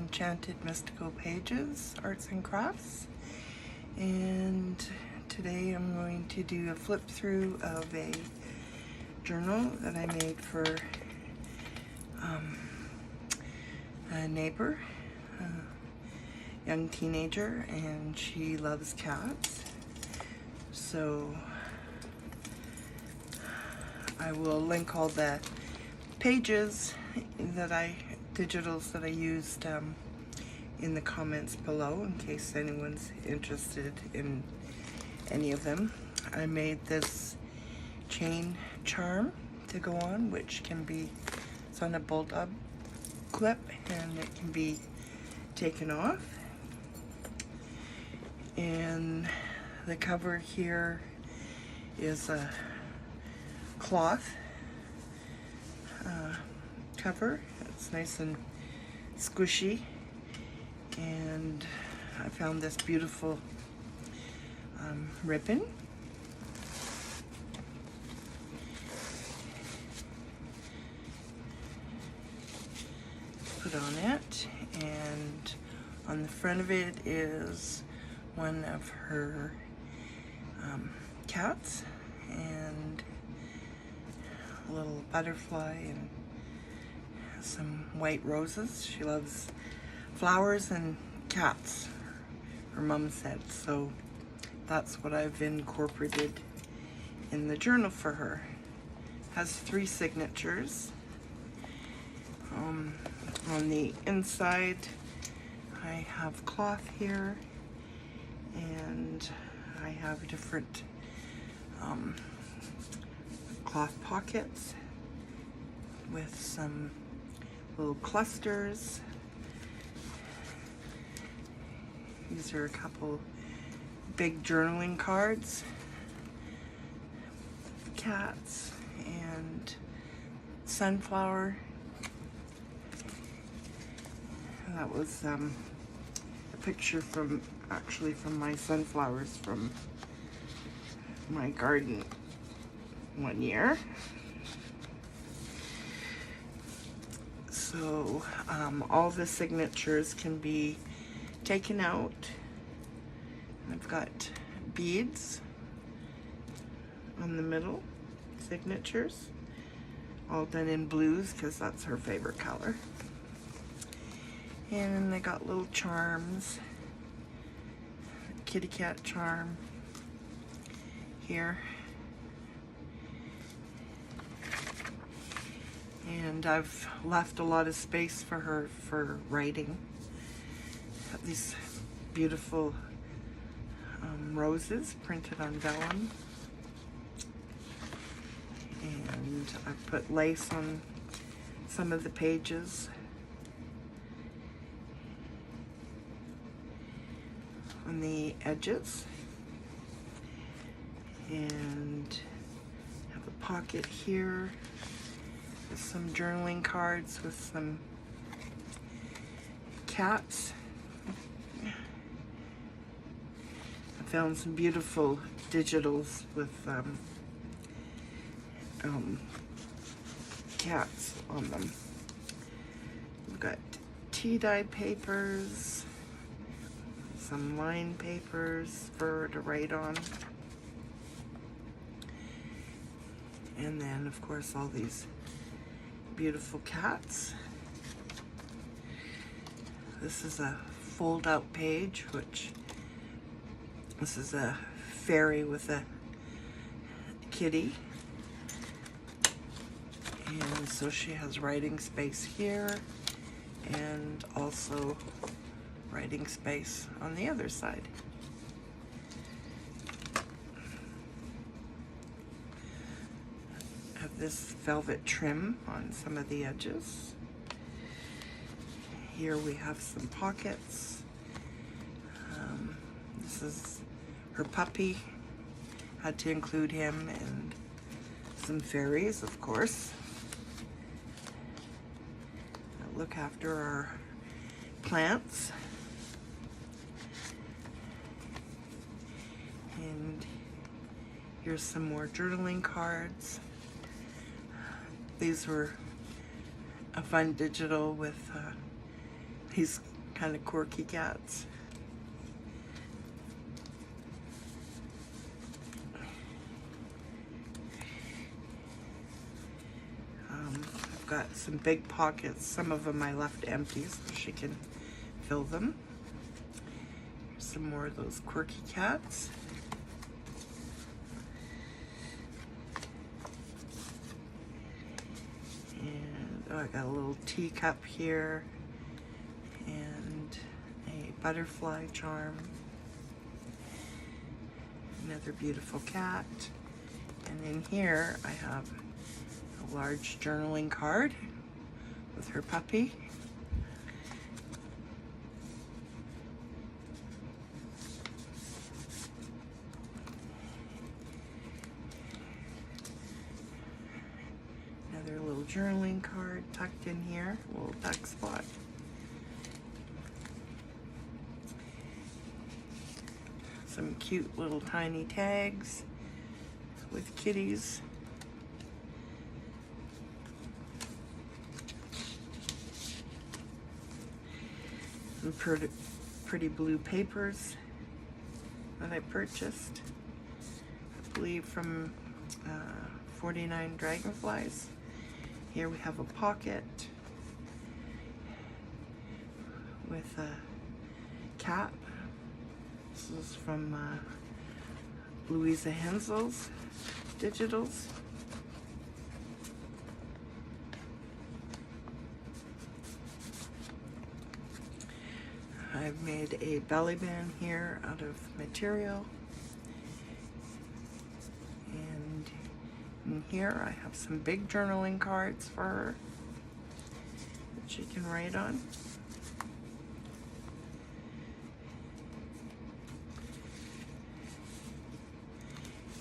Enchanted Mystical Pages, Arts and Crafts, and today I'm going to do a flip through of a journal that I made for a neighbor, a young teenager, and she loves cats. So I will link all the pages that digitals that I used in the comments below in case anyone's interested in any of them. I made this chain charm to go on, which can be, it's on a bolt-up clip and it can be taken off. And the cover here is a cloth cover. It's nice and squishy, and I found this beautiful ribbon. Put on it, and on the front of it is one of her cats and a little butterfly and some white roses. She loves flowers and cats, her mom said, so that's what I've incorporated in the journal for her. Has 3 signatures. On the inside I have cloth here, and I have different cloth pockets with some little clusters. These are a couple big journaling cards, cats, and sunflower. And that was a picture from, actually from my sunflowers from my garden one year. So all the signatures can be taken out. I've got beads on the middle, signatures, all done in blues because that's her favorite color. And I got little charms, kitty cat charm here. And I've left a lot of space for her for writing. Got these beautiful roses printed on vellum. And I put lace on some of the pages. On the edges. And have a pocket here. Some journaling cards with some cats. I found some beautiful digitals with cats on them. We've got tea dye papers, some line papers for her to write on, and then of course all these beautiful cats. This is a fold out page, which this is a fairy with a kitty, and so she has writing space here and also writing space on the other side. This velvet trim on some of the edges. Here we have some pockets. This is her puppy. Had to include him, and some fairies, of course, that look after our plants. And here's some more journaling cards. These were a fun digital with, he's kind of quirky cats. I've got some big pockets. Some of them I left empty so she can fill them. Here's some more of those quirky cats. And oh, I got a little teacup here and a butterfly charm. Another beautiful cat. And in here I have a large journaling card with her puppy. Another little journaling card tucked in here, a little duck spot. Some cute little tiny tags with kitties. Some pretty blue papers that I purchased, I believe from 49 Dragonflies. Here we have a pocket with a cap. This is from LuiseHENZL's digitals. I've made a belly band here out of material. And in here I have some big journaling cards for her that she can write on.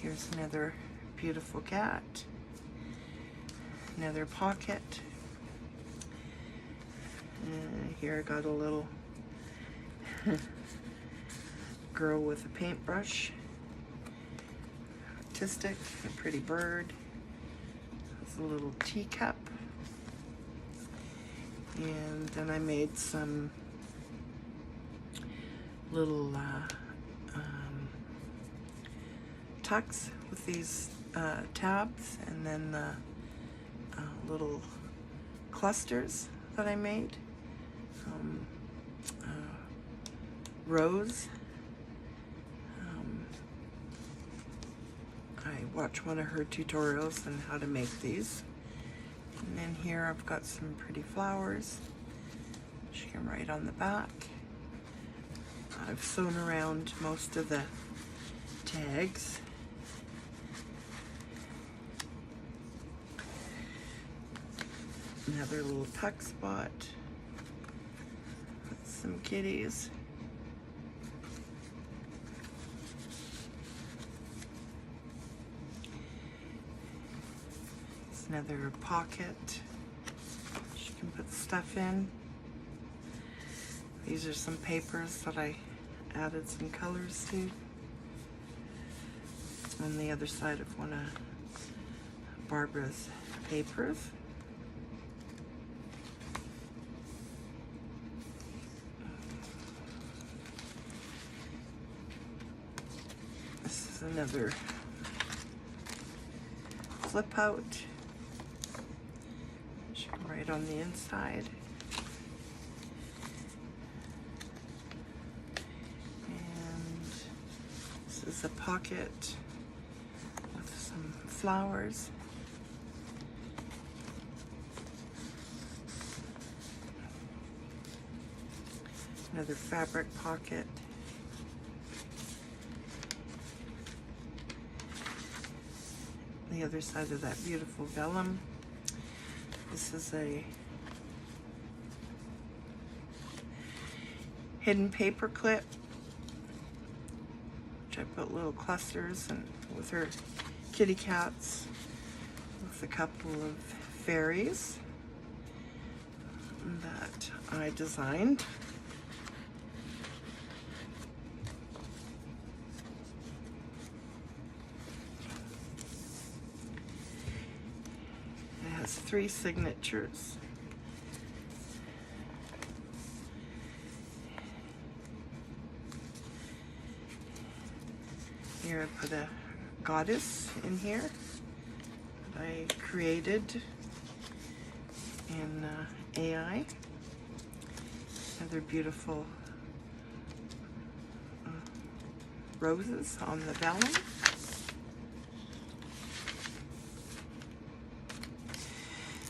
Here's another beautiful cat. Another pocket. Here I got a little girl with a paintbrush. Artistic, a pretty bird. There's a little teacup. And then I made some little tucks with these tabs, and then the little clusters that I made. Rose. I watched one of her tutorials on how to make these. And then here I've got some pretty flowers. She can write on the back. I've sewn around most of the tags. Another little tuck spot. Some kitties. It's another pocket. She can put stuff in. These are some papers that I added some colors to. On the other side of one of Barbra's papers. Another flip out. She can write on the inside. And this is a pocket with some flowers. Another fabric pocket. The other side of that beautiful vellum. This is a hidden paper clip, which I put little clusters and with her kitty cats, with a couple of fairies that I designed. It has 3 signatures. Here I put a goddess in here that I created in AI. Another beautiful roses on the vellum.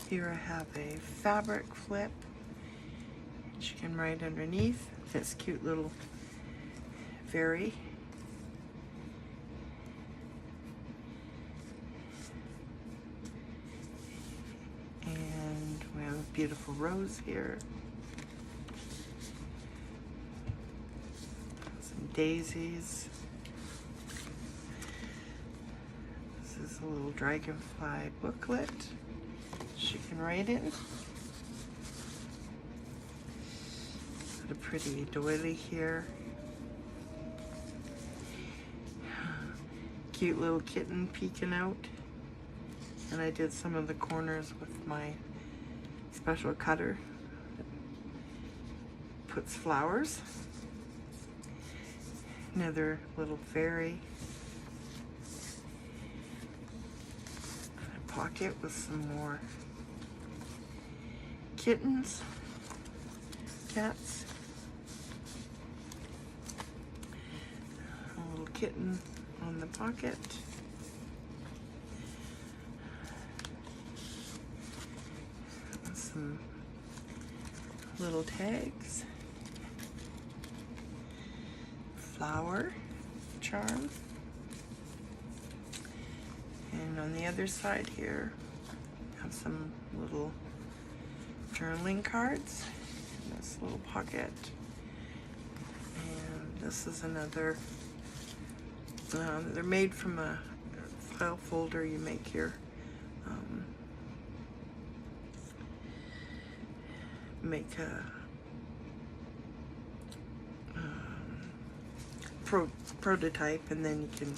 Here I have a fabric flip, which you can write underneath. This cute little fairy. And we have a beautiful rose here. Some daisies. This is a little dragonfly booklet she can write in. Got a pretty doily here. Cute little kitten peeking out. And I did some of the corners with my special cutter that puts flowers. Another little fairy. A pocket with some more kittens, cats. A little kitten on the pocket. Some little tags. Flower charm. And on the other side here, have some little journaling cards in this little pocket. And this is another, they're made from a file folder you make here. Make a prototype and then you can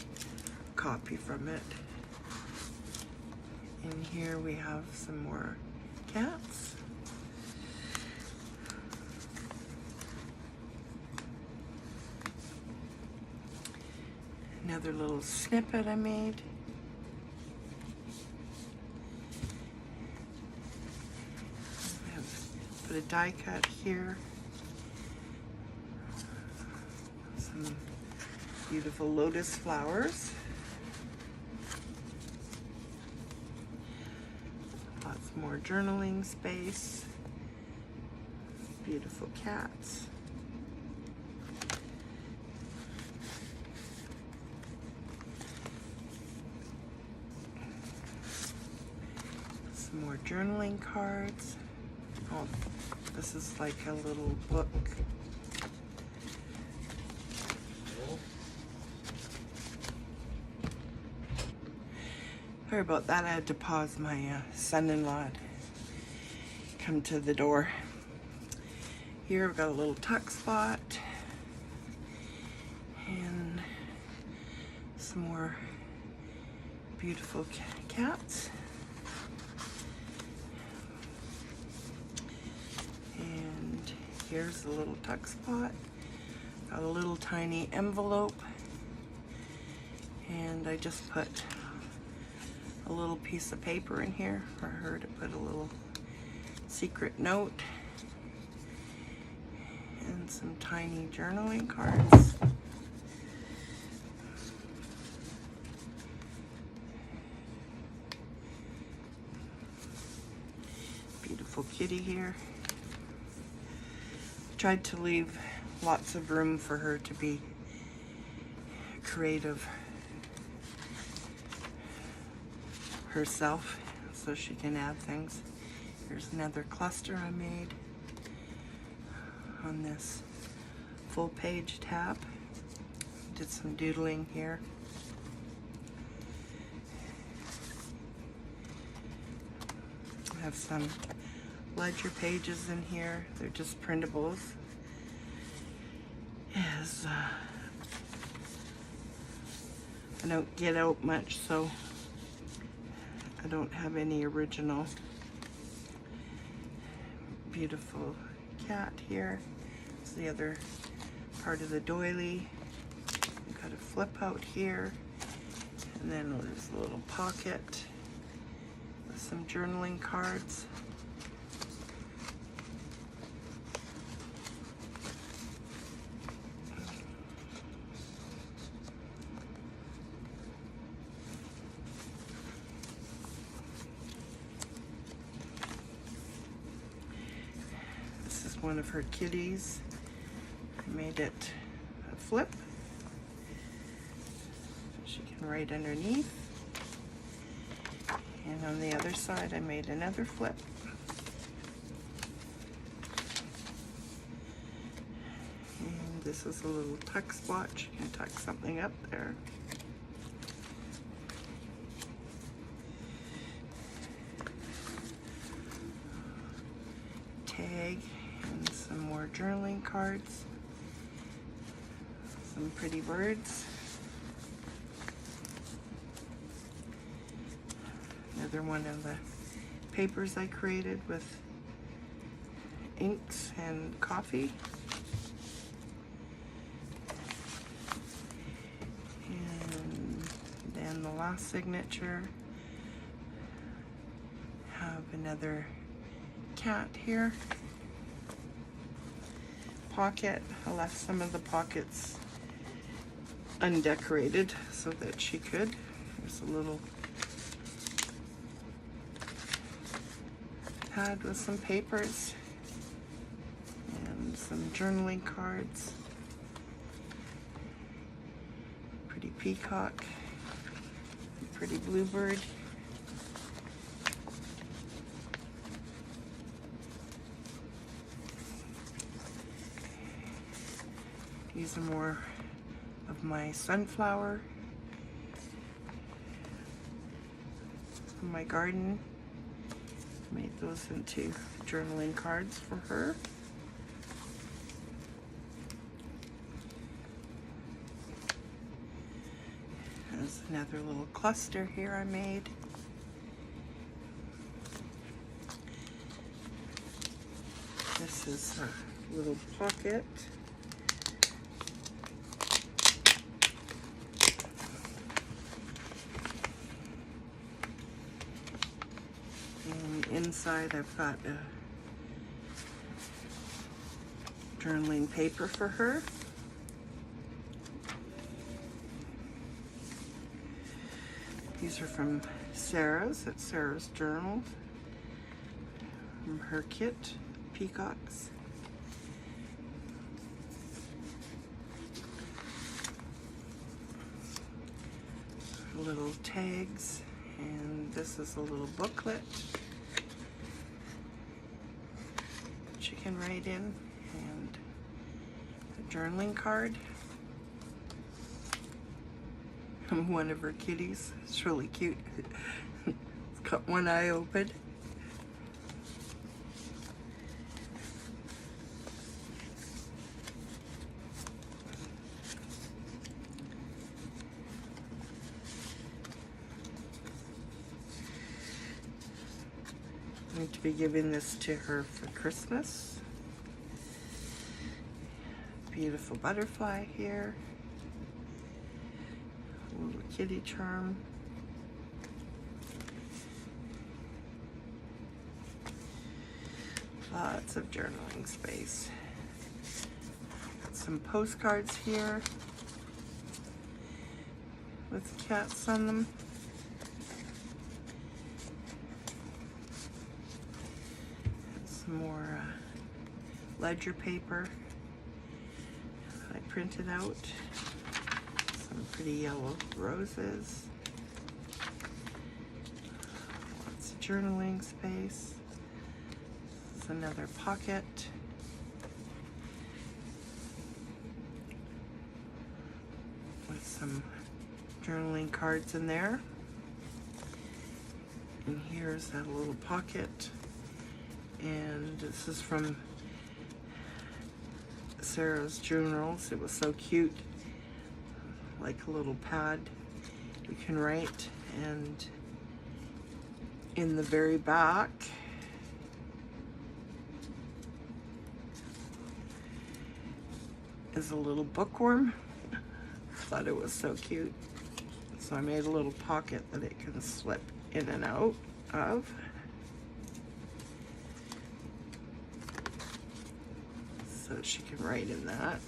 copy from it. In here we have some more cats. Another little snippet I made. Put a die cut here. Some beautiful lotus flowers. Lots more journaling space. Beautiful cats. Some more journaling cards. Oh, this is like a little book. Sorry about that, I had to pause. My son-in-law come to the door. Here we've got a little tuck spot and some more beautiful cats. And here's the little tuck spot. Got a little tiny envelope, and I just put a little piece of paper in here for her to put a little secret note and some tiny journaling cards. Beautiful kitty here. Tried to leave lots of room for her to be creative herself so she can add things. Here's another cluster I made on this full page tab. Did some doodling here. I have some ledger pages in here. They're just printables. Yes, I don't get out much, so I don't have any original. Beautiful cat here. It's the other part of the doily. Got a flip out here, and then there's a little pocket with some journaling cards. This is one of her kitties. I made it a flip. She can write underneath. And on the other side, I made another flip. And this is a little tuck spot. You can tuck something up there. Tag and some more journaling cards. Some pretty birds. Another one of the papers I created with inks and coffee. And then the last signature, have another cat here. Pocket. I left some of the pockets undecorated so that she could. There's a little pad with some papers and some journaling cards. Pretty peacock, pretty bluebird. These are more of my sunflower from my garden. Made those into journaling cards for her. There's another little cluster here I made. This is a little pocket. Inside I've got a journaling paper for her. These are from Sarah's, at Sarah's Journals, from her kit, Peacocks. Little tags, and this is a little booklet she can write in, and a journaling card. One of her kitties. It's really cute. It's got one eye open. I'm going to be giving this to her for Christmas. Beautiful butterfly here. A little kitty charm. Lots of journaling space. Got some postcards here with cats on them. Some more ledger paper I printed out. Some pretty yellow roses. Lots of journaling space. This is another pocket. With some journaling cards in there. And here's that little pocket. And this is from Sarah's Journals. It was so cute, like a little pad you can write, and in the very back is a little bookworm. thought it was so cute. So I made a little pocket that it can slip in and out of. So she can write in that.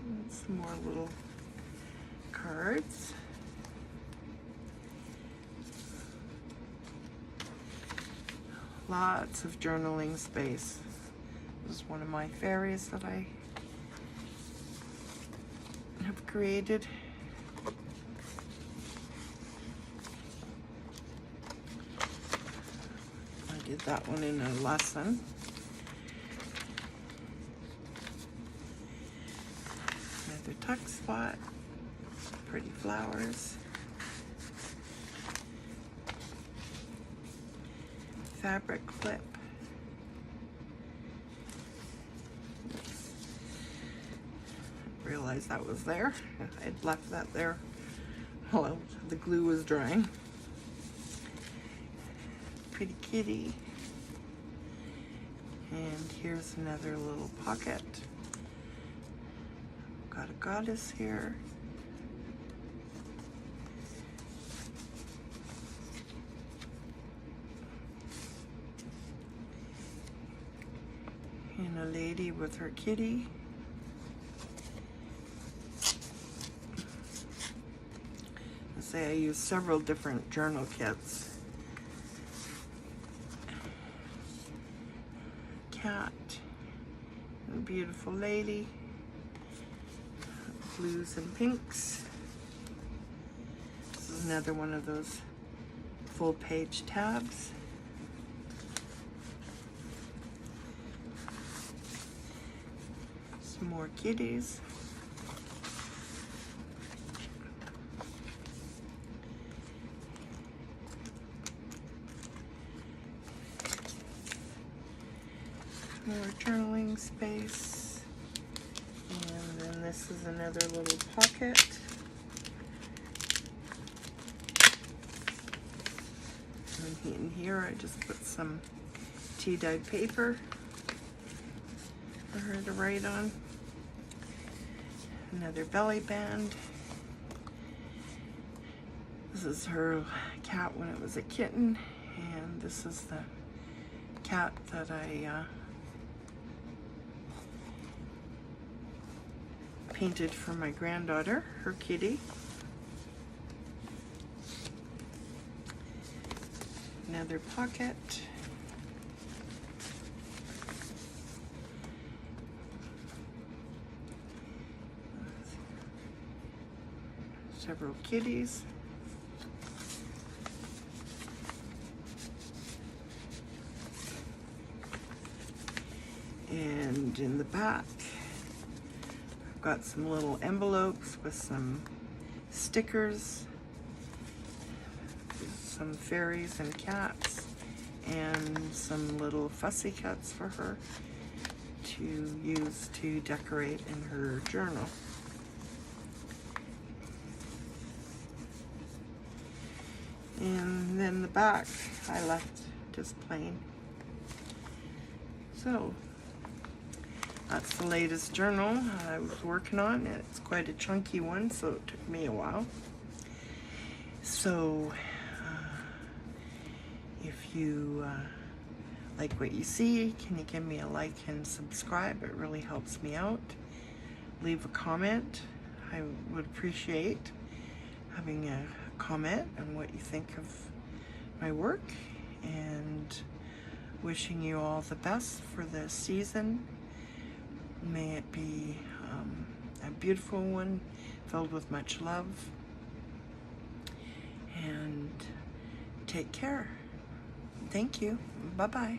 And some more little cards. Lots of journaling space. This is one of my fairies that I have created. I did that one in a lesson. Another tuck spot, pretty flowers. Fabric clip. Realized that was there. I'd left that there while the glue was drying. Pretty kitty. And here's another little pocket. Got a goddess here. And a lady with her kitty. I use several different journal kits. Cat, a beautiful lady, blues and pinks. This is another one of those full page tabs. Some more kitties. More journaling space, and then this is another little pocket. And in here I just put some tea-dyed paper for her to write on. Another belly band. This is her cat when it was a kitten, and this is the cat that I painted for my granddaughter, her kitty. Another pocket. Several kitties. And in the back, got some little envelopes with some stickers, some fairies and cats, and some little fussy cuts for her to use to decorate in her journal. And then the back I left just plain. So that's the latest journal I was working on. It's quite a chunky one, so it took me a while. So if you like what you see, can you give me a like and subscribe? It really helps me out. Leave a comment. I would appreciate having a comment on what you think of my work, and wishing you all the best for the season. May it be a beautiful one, filled with much love, and take care. Thank you. Bye-bye.